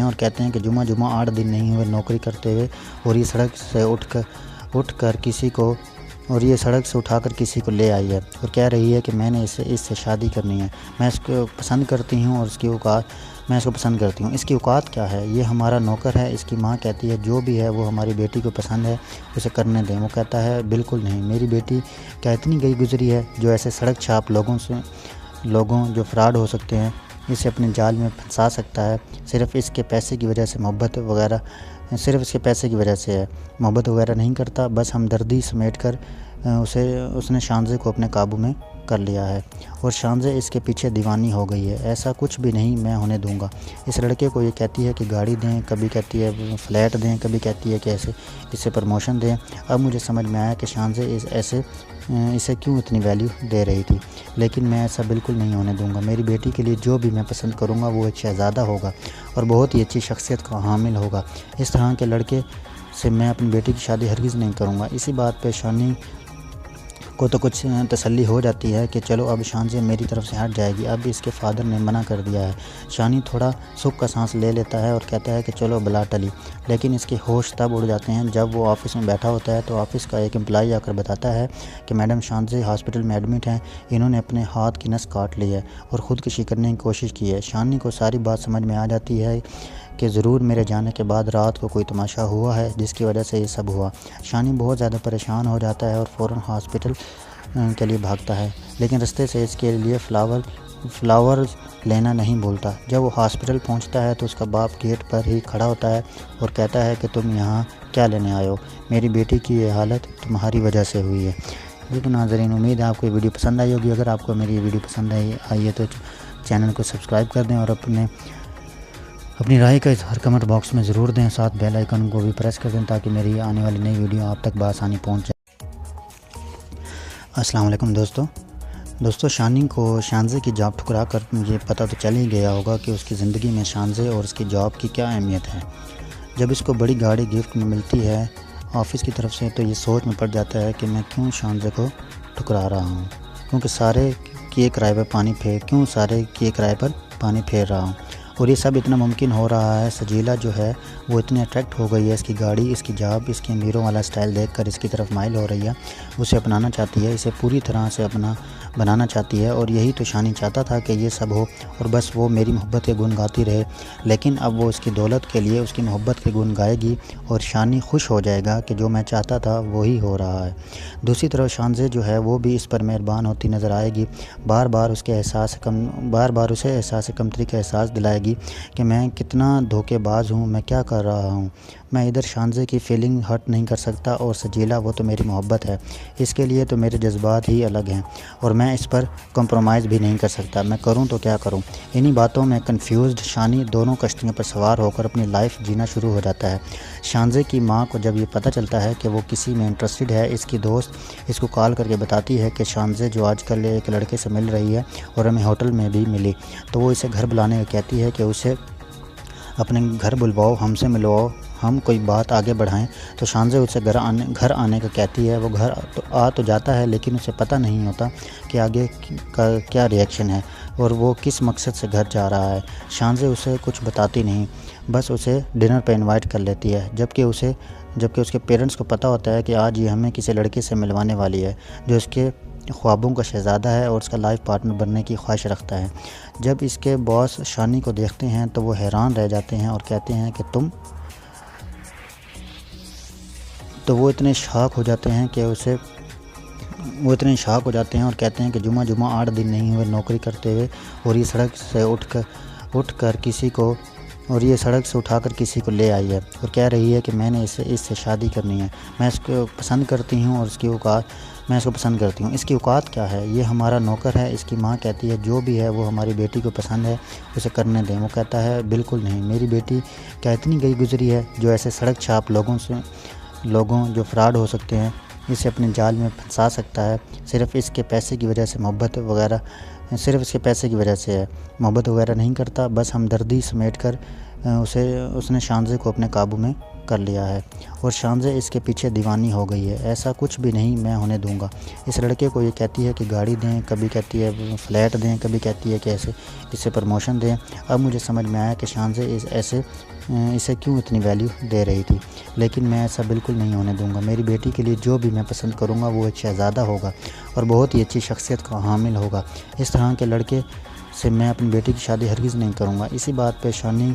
اور کہتے ہیں کہ جمعہ 8 دن نہیں ہوئے نوکری کرتے ہوئے اور یہ سڑک سے اٹھا کر کسی کو لے آئی ہے اور کہہ رہی ہے کہ میں نے اس سے شادی کرنی ہے، میں اس کو پسند کرتی ہوں اور اس کی اوقات کیا ہے، یہ ہمارا نوکر ہے۔ اس کی ماں کہتی ہے جو بھی ہے وہ ہماری بیٹی کو پسند ہے، اسے کرنے دیں۔ وہ کہتا ہے بالکل نہیں، میری بیٹی کیا اتنی گئی گزری ہے جو ایسے سڑک چھاپ لوگوں جو فراڈ ہو سکتے ہیں اسے اپنے جال میں پھنسا سکتا ہے، صرف اس کے پیسے کی وجہ سے محبت وغیرہ نہیں کرتا، بس ہمدردی سمیٹ کر اس نے شانزے کو اپنے قابو میں کر لیا ہے اور شانزے اس کے پیچھے دیوانی ہو گئی ہے۔ ایسا کچھ بھی نہیں میں ہونے دوں گا۔ اس لڑکے کو یہ کہتی ہے کہ گاڑی دیں، کبھی کہتی ہے فلیٹ دیں، کبھی کہتی ہے کہ اسے پروموشن دیں۔ اب مجھے سمجھ میں آیا کہ شانزے اسے کیوں اتنی ویلیو دے رہی تھی، لیکن میں ایسا بالکل نہیں ہونے دوں گا۔ میری بیٹی کے لیے جو بھی میں پسند کروں گا وہ ایک شہزادہ ہوگا اور بہت ہی اچھی شخصیت کا حامل ہوگا۔ اس طرح کے لڑکے سے میں اپنی بیٹی کی شادی ہرگز نہیں کروں گا۔ اسی بات پہ شانی کو تو کچھ تسلی ہو جاتی ہے کہ چلو اب شانزے میری طرف سے ہٹ جائے گی، اب اس کے فادر نے منع کر دیا ہے۔ شانی تھوڑا سکھ کا سانس لے لیتا ہے اور کہتا ہے کہ چلو بلا ٹلی، لیکن اس کے ہوش تب اڑ جاتے ہیں جب وہ آفس میں بیٹھا ہوتا ہے تو آفس کا ایک امپلائی آ کر بتاتا ہے کہ میڈم شانزے ہاسپٹل میں ایڈمٹ ہیں، انہوں نے اپنے ہاتھ کی نس کاٹ لی ہے اور خودکشی کرنے کی کوشش کی ہے۔ شانی کو ساری بات سمجھ میں آ جاتی ہے کہ ضرور میرے جانے کے بعد رات کو کوئی تماشا ہوا ہے جس کی وجہ سے یہ سب ہوا۔ شانی بہت زیادہ پریشان ہو جاتا ہے اور فوراً ہاسپٹل کے لیے بھاگتا ہے، لیکن رستے سے اس کے لیے فلاورز لینا نہیں بھولتا۔ جب وہ ہاسپٹل پہنچتا ہے تو اس کا باپ گیٹ پر ہی کھڑا ہوتا ہے اور کہتا ہے کہ تم یہاں کیا لینے آئے ہو؟ میری بیٹی کی یہ حالت تمہاری وجہ سے ہوئی ہے۔ لیکن ناظرین امید ہے آپ کو یہ ویڈیو پسند آئی ہوگی. اگر آپ کو میری یہ ویڈیو پسند آئی ہے تو چینل کو سبسکرائب کر دیں اور اپنی رائے کا اظہار کمنٹ باکس میں ضرور دیں. ساتھ بیل آئیکن کو بھی پریس کر دیں تاکہ میری آنے والی نئی ویڈیو آپ تک بآسانی پہنچ جائے. السلام علیکم دوستو شانی کو شانزے کی جاب ٹھکرا کر یہ پتہ تو چل ہی گیا ہوگا کہ اس کی زندگی میں شانزے اور اس کی جاب کی کیا اہمیت ہے. جب اس کو بڑی گاڑی گفٹ میں ملتی ہے آفس کی طرف سے تو یہ سوچ میں پڑ جاتا ہے کہ میں کیوں شانزے کو ٹھکرا رہا ہوں، کیونکہ سارے کیے کرائے پر پانی پھیر رہا ہوں. اور یہ سب اتنا ممکن ہو رہا ہے. سجیلا جو ہے وہ اتنی اٹریکٹ ہو گئی ہے، اس کی گاڑی، اس کی جاب، اس کے امیروں والا سٹائل دیکھ کر اس کی طرف مائل ہو رہی ہے. اسے اپنانا چاہتی ہے، اسے پوری طرح سے اپنا بنانا چاہتی ہے. اور یہی تو شانی چاہتا تھا کہ یہ سب ہو اور بس وہ میری محبت کے گن گاتی رہے. لیکن اب وہ اس کی دولت کے لیے اس کی محبت کے گن گائے گی اور شانی خوش ہو جائے گا کہ جو میں چاہتا تھا وہی ہو رہا ہے. دوسری طرف شانزے جو ہے وہ بھی اس پر مہربان ہوتی نظر آئے گی. بار بار اسے احساس کمتری کا احساس دلائے گی کہ میں کتنا دھوکے باز ہوں، میں کیا کر رہا ہوں. میں ادھر شانزے کی فیلنگ ہرٹ نہیں کر سکتا اور سجیلا وہ تو میری محبت ہے، اس کے لیے تو میرے جذبات ہی الگ ہیں اور میں اس پر کمپرومائز بھی نہیں کر سکتا. میں کروں تو کیا کروں. انہی باتوں میں کنفیوزڈ شانی دونوں کشتیوں پر سوار ہو کر اپنی لائف جینا شروع ہو جاتا ہے. شانزے کی ماں کو جب یہ پتہ چلتا ہے کہ وہ کسی میں انٹرسٹڈ ہے، اس کی دوست اس کو کال کر کے بتاتی ہے کہ شانزے جو آج کل ایک لڑکے سے مل رہی ہے اور ہمیں ہوٹل میں بھی ملی، تو وہ اسے گھر بلانے کو کہتی ہے کہ اسے اپنے گھر بلواؤ، ہم سے ملواؤ، ہم کوئی بات آگے بڑھائیں. تو شانزے اسے گھر آنے کا کہتی ہے. وہ گھر تو جاتا ہے لیکن اسے پتہ نہیں ہوتا کہ آگے کا کیا ریئیکشن ہے اور وہ کس مقصد سے گھر جا رہا ہے. شانزے اسے کچھ بتاتی نہیں، بس اسے ڈنر پہ انوائٹ کر لیتی ہے، جبکہ اس کے پیرنٹس کو پتہ ہوتا ہے کہ آج یہ ہمیں کسی لڑکے سے ملوانے والی ہے جو اس کے خوابوں کا شہزادہ ہے اور اس کا لائف پارٹنر بننے کی خواہش رکھتا ہے. جب اس کے باس شانی کو دیکھتے ہیں تو وہ حیران رہ جاتے ہیں اور کہتے ہیں کہ وہ اتنے شاک ہو جاتے ہیں اور کہتے ہیں کہ جمعہ 8 دن نہیں ہوئے نوکری کرتے ہوئے اور یہ سڑک سے اٹھا کر کسی کو لے آئی ہے اور کہہ رہی ہے کہ میں نے اس سے شادی کرنی ہے. میں اس کو پسند کرتی ہوں اور اس کی اوقات کیا ہے، یہ ہمارا نوکر ہے. اس کی ماں کہتی ہے جو بھی ہے وہ ہماری بیٹی کو پسند ہے، اسے کرنے دیں. وہ کہتا ہے بالکل نہیں، میری بیٹی کیا اتنی گئی گزری ہے جو ایسے سڑک چھاپ لوگوں جو فراڈ ہو سکتے ہیں اسے اپنے جال میں پھنسا سکتا ہے. صرف اس کے پیسے کی وجہ سے محبت وغیرہ نہیں کرتا. بس ہمدردی سمیٹ کر اس نے شانزے کو اپنے قابو میں کر لیا ہے اور شانزے اس کے پیچھے دیوانی ہو گئی ہے. ایسا کچھ بھی نہیں میں ہونے دوں گا. اس لڑکے کو یہ کہتی ہے کہ گاڑی دیں، کبھی کہتی ہے فلیٹ دیں، کبھی کہتی ہے کہ اسے پروموشن دیں. اب مجھے سمجھ میں آیا کہ شانزے اسے کیوں اتنی ویلیو دے رہی تھی. لیکن میں ایسا بالکل نہیں ہونے دوں گا. میری بیٹی کے لیے جو بھی میں پسند کروں گا وہ ایک شہزادہ ہوگا اور بہت ہی اچھی شخصیت کا حامل ہوگا. اس طرح کے لڑکے سے میں اپنی بیٹی کی شادی ہرگز نہیں کروں گا. اسی بات پہ شانی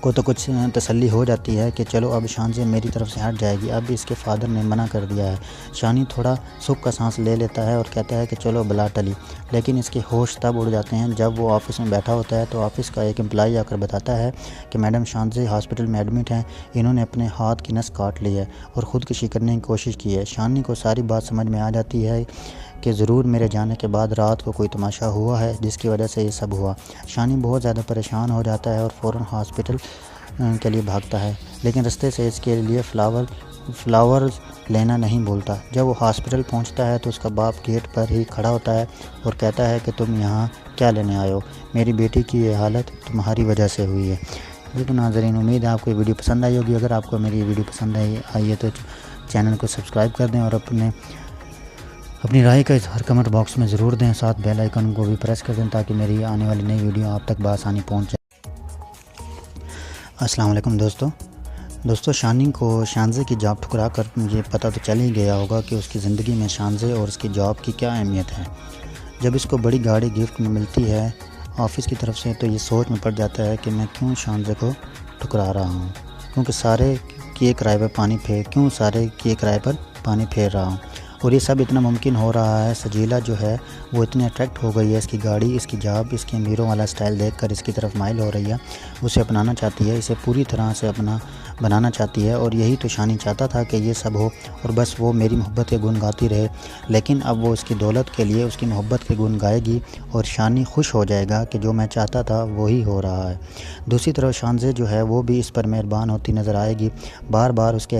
کو تو کچھ تسلی ہو جاتی ہے کہ چلو اب شانزے میری طرف سے ہٹ جائے گی، اب اس کے فادر نے منع کر دیا ہے. شانی تھوڑا سکھ کا سانس لے لیتا ہے اور کہتا ہے کہ چلو بلا ٹلی. لیکن اس کے ہوش تب اڑ جاتے ہیں جب وہ آفس میں بیٹھا ہوتا ہے تو آفس کا ایک امپلائی آ کر بتاتا ہے کہ میڈم شانزے ہاسپٹل میں ایڈمٹ ہیں، انہوں نے اپنے ہاتھ کی نس کاٹ لی ہے اور خودکشی کرنے کی کوشش کی ہے. شانی کو ساری بات سمجھ میں آ جاتی ہے کہ ضرور میرے جانے کے بعد رات کو کوئی تماشا ہوا ہے جس کی وجہ سے یہ سب ہوا. شانی بہت زیادہ پریشان ہو جاتا ہے اور فوراً ہاسپٹل کے لیے بھاگتا ہے، لیکن رستے سے اس کے لیے فلاورز لینا نہیں بھولتا. جب وہ ہاسپٹل پہنچتا ہے تو اس کا باپ گیٹ پر ہی کھڑا ہوتا ہے اور کہتا ہے کہ تم یہاں کیا لینے آئے ہو، میری بیٹی کی یہ حالت تمہاری وجہ سے ہوئی ہے. لیکن ناظرین امید ہے آپ کو یہ ویڈیو پسند آئی ہوگی. اگر آپ کو میری یہ ویڈیو پسند آئی ہے تو چینل کو سبسکرائب کر دیں اور اپنی رائے کا اظہار کمنٹ باکس میں ضرور دیں. ساتھ بیل آئیکن کو بھی پریس کر دیں تاکہ میری آنے والی نئی ویڈیو آپ تک بآسانی پہنچ جائے. السلام علیکم دوستو شانی کو شانزے کی جاب ٹھکرا کر یہ پتہ تو چل ہی گیا ہوگا کہ اس کی زندگی میں شانزے اور اس کی جاب کی کیا اہمیت ہے. جب اس کو بڑی گاڑی گفٹ میں ملتی ہے آفس کی طرف سے تو یہ سوچ میں پڑ جاتا ہے کہ میں کیوں شانزے کو ٹھکرا رہا ہوں، کیونکہ سارے کیے کرائے پر پانی پھیر رہا ہوں. اور یہ سب اتنا ممکن ہو رہا ہے. سجیلا جو ہے وہ اتنی اٹریکٹ ہو گئی ہے، اس کی گاڑی، اس کی جاب، اس کے امیروں والا سٹائل دیکھ کر اس کی طرف مائل ہو رہی ہے. اسے اپنانا چاہتی ہے، اسے پوری طرح سے بنانا چاہتی ہے، اور یہی تو شانی چاہتا تھا کہ یہ سب ہو اور بس وہ میری محبت کے گن گاتی رہے، لیکن اب وہ اس کی دولت کے لیے اس کی محبت کے گن گائے گی اور شانی خوش ہو جائے گا کہ جو میں چاہتا تھا وہی ہو رہا ہے۔ دوسری طرف شانزے جو ہے وہ بھی اس پر مہربان ہوتی نظر آئے گی، بار بار اسے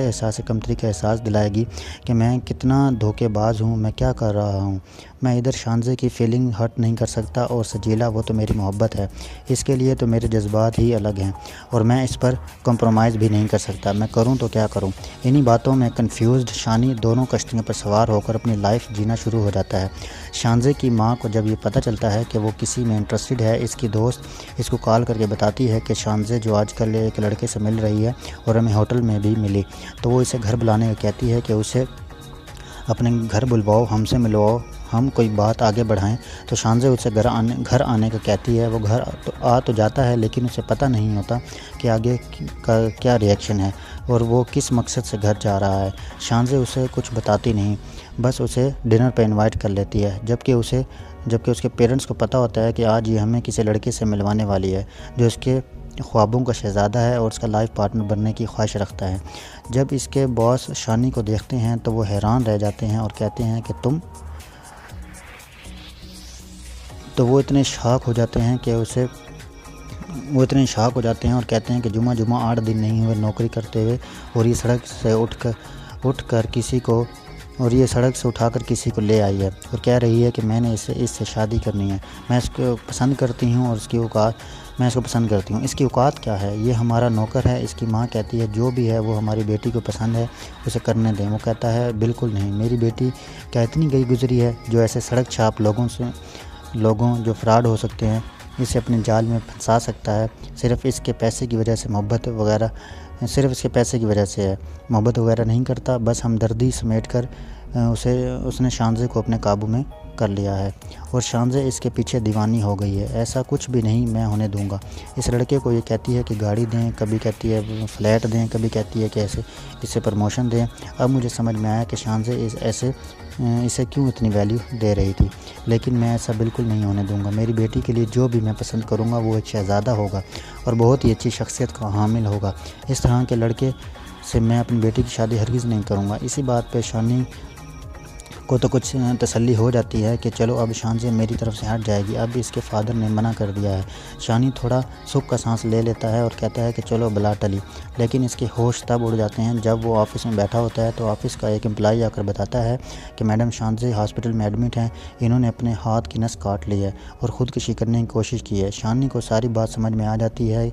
احساس کمتری کا احساس دلائے گی کہ میں کتنا دھوکے باز ہوں، میں کیا کر رہا ہوں، میں ادھر شانزے کی فیلنگ ہرٹ نہیں کر سکتا، اور سجیلا وہ تو میری محبت ہے، اس کے لیے تو میرے جذبات ہی الگ ہیں اور میں اس پر کمپرومائز بھی نہیں کر سکتا، میں کروں تو کیا کروں۔ انہی باتوں میں کنفیوزڈ شانی دونوں کشتیوں پر سوار ہو کر اپنی لائف جینا شروع ہو جاتا ہے۔ شانزے کی ماں کو جب یہ پتہ چلتا ہے کہ وہ کسی میں انٹرسٹڈ ہے، اس کی دوست اس کو کال کر کے بتاتی ہے کہ شانزے جو آج کل ایک لڑکے سے مل رہی ہے اور ہمیں ہوٹل میں بھی ملی، تو وہ اسے گھر بلانے کو کہتی ہے کہ اسے اپنے گھر بلواؤ، ہم سے ملواؤ، ہم کوئی بات آگے بڑھائیں۔ تو شانزے اسے گھر آنے کا کہتی ہے، وہ گھر تو جاتا ہے، لیکن اسے پتہ نہیں ہوتا کہ آگے کا کیا ریئیکشن ہے اور وہ کس مقصد سے گھر جا رہا ہے۔ شانزے اسے کچھ بتاتی نہیں، بس اسے ڈنر پہ انوائٹ کر لیتی ہے، جبکہ اس کے پیرنٹس کو پتہ ہوتا ہے کہ آج یہ ہمیں کسی لڑکے سے ملوانے والی ہے جو اس کے خوابوں کا شہزادہ ہے اور اس کا لائف پارٹنر بننے کی خواہش رکھتا ہے۔ جب اس کے باس شانی کو دیکھتے ہیں تو وہ حیران رہ جاتے ہیں اور کہتے ہیں کہ وہ اتنے شاک ہو جاتے ہیں اور کہتے ہیں کہ جمعہ 8 دن نہیں ہوئے نوکری کرتے ہوئے، اور یہ سڑک سے اٹھا کر کسی کو لے آئی ہے اور کہہ رہی ہے کہ میں نے اس سے شادی کرنی ہے، میں اس کو پسند کرتی ہوں اور میں اس کو پسند کرتی ہوں، اس کی اوقات کیا ہے، یہ ہمارا نوکر ہے۔ اس کی ماں کہتی ہے جو بھی ہے وہ ہماری بیٹی کو پسند ہے، اسے کرنے دیں۔ وہ کہتا ہے بالکل نہیں، میری بیٹی کیا اتنی گئی گزری ہے جو ایسے سڑک چھاپ لوگوں جو فراڈ ہو سکتے ہیں اسے اپنے جال میں پھنسا سکتا ہے، صرف اس کے پیسے کی وجہ سے محبت وغیرہ نہیں کرتا، بس ہمدردی سمیٹ کر اس نے شانزے کو اپنے قابو میں کر لیا ہے اور شانزے اس کے پیچھے دیوانی ہو گئی ہے۔ ایسا کچھ بھی نہیں میں ہونے دوں گا۔ اس لڑکے کو یہ کہتی ہے کہ گاڑی دیں، کبھی کہتی ہے فلیٹ دیں، کبھی کہتی ہے کہ اسے پروموشن دیں۔ اب مجھے سمجھ میں آیا کہ شانزے اسے کیوں اتنی ویلیو دے رہی تھی، لیکن میں ایسا بالکل نہیں ہونے دوں گا۔ میری بیٹی کے لیے جو بھی میں پسند کروں گا وہ ایک شہزادہ ہوگا اور بہت ہی اچھی شخصیت کا حامل ہوگا۔ اس طرح کے لڑکے سے میں اپنی بیٹی کی شادی ہرگز نہیں کروں گا۔ اسی بات پہ شانی کو تو کچھ تسلی ہو جاتی ہے کہ چلو اب شانزے میری طرف سے ہٹ جائے گی، اب اس کے فادر نے منع کر دیا ہے۔ شانی تھوڑا سکھ کا سانس لے لیتا ہے اور کہتا ہے کہ چلو بلا ٹلی، لیکن اس کے ہوش تب اڑ جاتے ہیں جب وہ آفس میں بیٹھا ہوتا ہے تو آفس کا ایک امپلائی آ کر بتاتا ہے کہ میڈم شانزے ہاسپٹل میں ایڈمٹ ہیں، انہوں نے اپنے ہاتھ کی نس کاٹ لی ہے اور خودکشی کرنے کی کوشش کی ہے۔ شانی کو ساری بات سمجھ میں آ جاتی ہے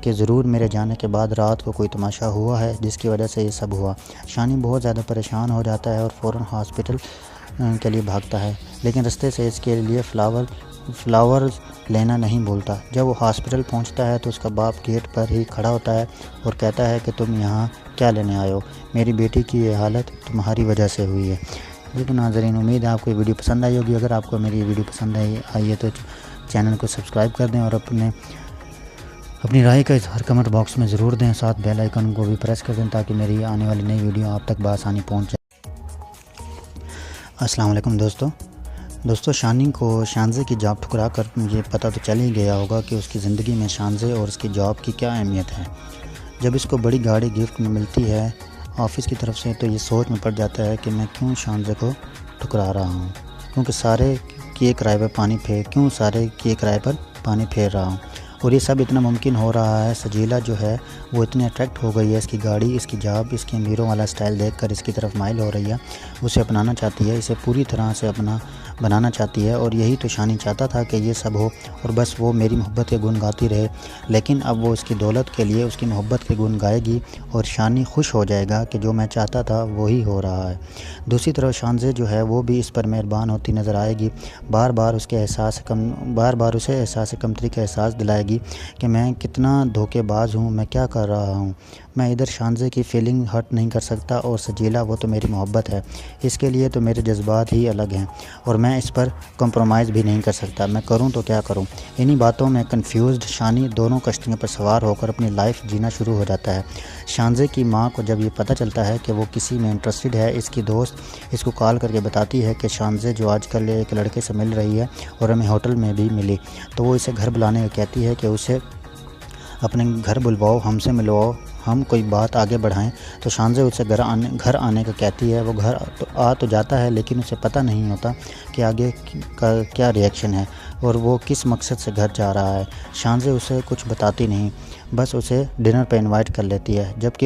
کہ ضرور میرے جانے کے بعد رات کو کوئی تماشا ہوا ہے جس کی وجہ سے یہ سب ہوا۔ شانی بہت زیادہ پریشان ہو جاتا ہے اور فوراً ہاسپٹل کے لیے بھاگتا ہے، لیکن رستے سے اس کے لیے فلاورز لینا نہیں بھولتا۔ جب وہ ہاسپٹل پہنچتا ہے تو اس کا باپ گیٹ پر ہی کھڑا ہوتا ہے اور کہتا ہے کہ تم یہاں کیا لینے آئے ہو، میری بیٹی کی یہ حالت تمہاری وجہ سے ہوئی ہے۔ لیکن ناظرین، امید ہے آپ کو یہ ویڈیو پسند آئی ہوگی۔ اگر آپ کو میری یہ ویڈیو پسند آئی ہے تو چینل کو سبسکرائب کر دیں اور اپنی رائے کا اظہار کمنٹ باکس میں ضرور دیں، ساتھ بیل آئیکن کو بھی پریس کر دیں تاکہ میری آنے والی نئی ویڈیو آپ تک بآسانی پہنچ جائے۔ السلام علیکم دوستو، شانی کو شانزے کی جاب ٹھکرا کر یہ پتہ تو چل ہی گیا ہوگا کہ اس کی زندگی میں شانزے اور اس کی جاب کی کیا اہمیت ہے۔ جب اس کو بڑی گاڑی گفٹ میں ملتی ہے آفس کی طرف سے تو یہ سوچ میں پڑ جاتا ہے کہ میں کیوں شانزے کو ٹھکرا رہا ہوں، کیونکہ سارے کیے کرائے پر پانی پھیر رہا ہوں، اور یہ سب اتنا ممکن ہو رہا ہے۔ سجیلا جو ہے وہ اتنی اٹریکٹ ہو گئی ہے، اس کی گاڑی، اس کی جاب، اس کے امیروں والا سٹائل دیکھ کر اس کی طرف مائل ہو رہی ہے، اسے اپنانا چاہتی ہے، اسے پوری طرح سے اپنا بنانا چاہتی ہے، اور یہی تو شانی چاہتا تھا کہ یہ سب ہو اور بس وہ میری محبت کے گن گاتی رہے، لیکن اب وہ اس کی دولت کے لیے اس کی محبت کے گن گائے گی اور شانی خوش ہو جائے گا کہ جو میں چاہتا تھا وہی ہو رہا ہے۔ دوسری طرف شانزے جو ہے وہ بھی اس پر مہربان ہوتی نظر آئے گی، بار بار اسے احساس کمتری کا احساس دلائے گی کہ میں کتنا دھوکے باز ہوں، میں کیا کر رہا ہوں، میں ادھر شانزے کی فیلنگ ہرٹ نہیں کر سکتا، اور سجیلا وہ تو میری محبت ہے، اس کے لیے تو میرے جذبات ہی الگ ہیں اور میں اس پر کمپرومائز بھی نہیں کر سکتا، میں کروں تو کیا کروں۔ انہی باتوں میں کنفیوزڈ شانی دونوں کشتیوں پر سوار ہو کر اپنی لائف جینا شروع ہو جاتا ہے۔ شانزے کی ماں کو جب یہ پتہ چلتا ہے کہ وہ کسی میں انٹرسٹڈ ہے، اس کی دوست اس کو کال کر کے بتاتی ہے کہ شانزے جو آج کل ایک لڑکے سے مل رہی ہے اور ہمیں ہوٹل میں بھی ملی، تو وہ اسے گھر بلانے کو کہتی ہے کہ اسے اپنے گھر بلواؤ، ہم سے ملواؤ، ہم کوئی بات آگے بڑھائیں۔ تو شانزے اسے گھر آنے کا کہتی ہے۔ وہ گھر تو جاتا ہے، لیکن اسے پتہ نہیں ہوتا کہ آگے کا کیا ریئیکشن ہے اور وہ کس مقصد سے گھر جا رہا ہے۔ شانزے اسے کچھ بتاتی نہیں، بس اسے ڈنر پہ انوائٹ کر لیتی ہے، جبکہ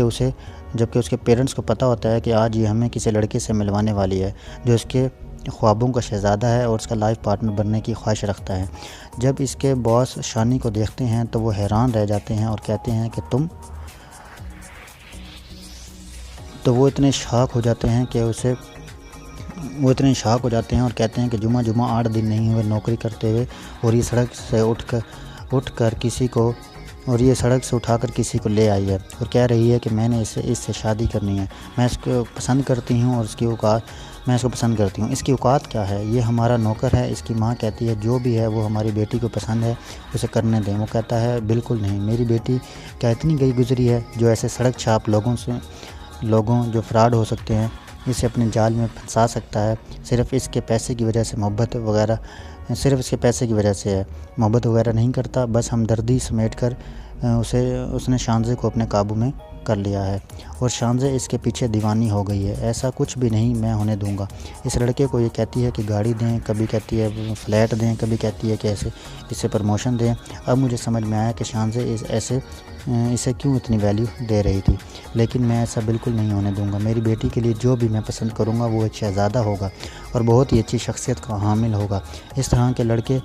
اس کے پیرنٹس کو پتہ ہوتا ہے کہ آج یہ ہمیں کسی لڑکے سے ملوانے والی ہے جو اس کے خوابوں کا شہزادہ ہے اور اس کا لائف پارٹنر بننے کی خواہش رکھتا ہے۔ جب اس کے باس شانی کو دیکھتے ہیں تو وہ حیران رہ جاتے ہیں اور کہتے ہیں کہ وہ اتنے شاک ہو جاتے ہیں اور کہتے ہیں کہ جمعہ 8 دن نہیں ہوئے نوکری کرتے ہوئے، اور یہ سڑک سے اٹھا کر کسی کو لے آئی ہے اور کہہ رہی ہے کہ میں نے اس سے شادی کرنی ہے، میں اس کو پسند کرتی ہوں اور میں اس کو پسند کرتی ہوں۔ اس کی اوقات کیا ہے؟ یہ ہمارا نوکر ہے۔ اس کی ماں کہتی ہے جو بھی ہے وہ ہماری بیٹی کو پسند ہے، اسے کرنے دیں۔ وہ کہتا ہے بالکل نہیں، میری بیٹی کیا اتنی گئی گزری ہے جو ایسے سڑک چھاپ لوگوں جو فراڈ ہو سکتے ہیں اسے اپنے جال میں پھنسا سکتا ہے؟ صرف اس کے پیسے کی وجہ سے محبت وغیرہ نہیں کرتا، بس ہمدردی سمیٹ کر اس نے شانزے کو اپنے قابو میں کر لیا ہے اور شانزے اس کے پیچھے دیوانی ہو گئی ہے۔ ایسا کچھ بھی نہیں میں ہونے دوں گا۔ اس لڑکے کو یہ کہتی ہے کہ گاڑی دیں، کبھی کہتی ہے فلیٹ دیں، کبھی کہتی ہے کہ اسے پروموشن دیں۔ اب مجھے سمجھ میں آیا کہ شانزے اسے کیوں اتنی ویلیو دے رہی تھی، لیکن میں ایسا بالکل نہیں ہونے دوں گا۔ میری بیٹی کے لیے جو بھی میں پسند کروں گا وہ ایک شہزادہ ہوگا اور بہت ہی اچھی شخصیت کا حامل ہوگا۔ اس طرح کے لڑکے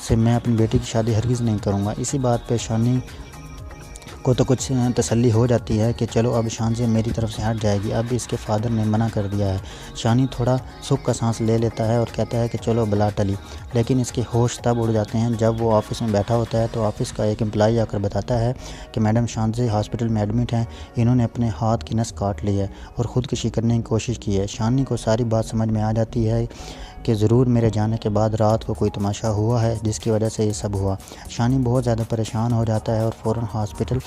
سے میں اپنی بیٹی کی شادی ہرگز نہیں کروں گا۔ اسی بات پہ شانی کو تو کچھ تسلی ہو جاتی ہے کہ چلو اب شانزے میری طرف سے ہٹ جائے گی، اب اس کے فادر نے منع کر دیا ہے۔ شانی تھوڑا سکھ کا سانس لے لیتا ہے اور کہتا ہے کہ چلو بلا ٹلی، لیکن اس کے ہوش تب اڑ جاتے ہیں جب وہ آفس میں بیٹھا ہوتا ہے تو آفس کا ایک امپلائی آ کر بتاتا ہے کہ میڈم شانزے ہاسپٹل میں ایڈمٹ ہیں، انہوں نے اپنے ہاتھ کی نس کاٹ لی ہے اور خودکشی کرنے کی کوشش کی ہے۔ شانی کو ساری بات سمجھ میں آ جاتی ہے کہ ضرور میرے جانے کے بعد رات کو کوئی تماشا ہوا ہے جس کی وجہ سے یہ سب ہوا۔ شانی بہت زیادہ پریشان ہو جاتا ہے اور فوراً ہاسپٹل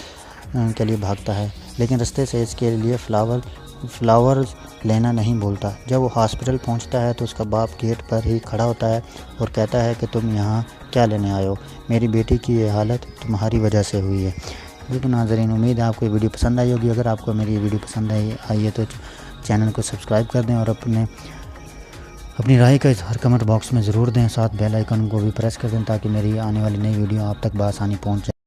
کے لیے بھاگتا ہے، لیکن رستے سے اس کے لیے فلاورز لینا نہیں بھولتا۔ جب وہ ہاسپٹل پہنچتا ہے تو اس کا باپ گیٹ پر ہی کھڑا ہوتا ہے اور کہتا ہے کہ تم یہاں کیا لینے آئے ہو؟ میری بیٹی کی یہ حالت تمہاری وجہ سے ہوئی ہے۔ لیکن ناظرین، امید ہے آپ کو یہ ویڈیو پسند آئی ہوگی۔ اگر آپ کو میری یہ ویڈیو پسند آئی ہے تو چینل کو سبسکرائب کر دیں اور اپنی رائے کا اظہار کمنٹ باکس میں ضرور دیں، ساتھ بیل آئیکن کو بھی پریس کر دیں تاکہ میری آنے والی نئی ویڈیو آپ تک بآسانی پہنچ جائے۔